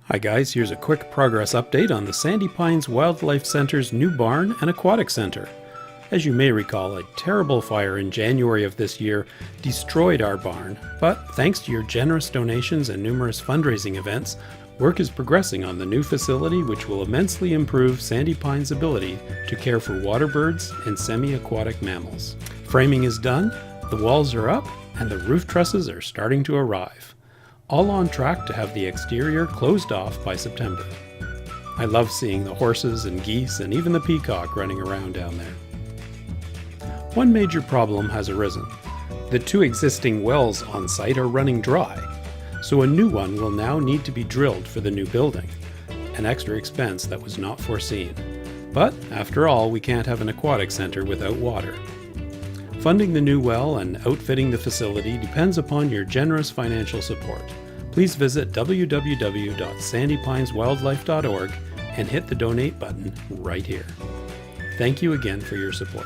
Hi guys, here's a quick progress update on the Sandy Pines Wildlife Center's new barn and aquatic center. As you may recall, a terrible fire in January of this year destroyed our barn, but thanks to your generous donations and numerous fundraising events, work is progressing on the new facility which will immensely improve Sandy Pines' ability to care for water birds and semi-aquatic mammals. Framing is done, the walls are up, and the roof trusses are starting to arrive. All on track to have the exterior closed off by September. I love seeing the horses and geese and even the peacock running around down there. One major problem has arisen. The two existing wells on site are running dry, so a new one will now need to be drilled for the new building, an extra expense that was not foreseen. But after all, we can't have an aquatic center without water. Funding the new well and outfitting the facility depends upon your generous financial support. Please visit www.sandypineswildlife.org and hit the donate button right here. Thank you again for your support.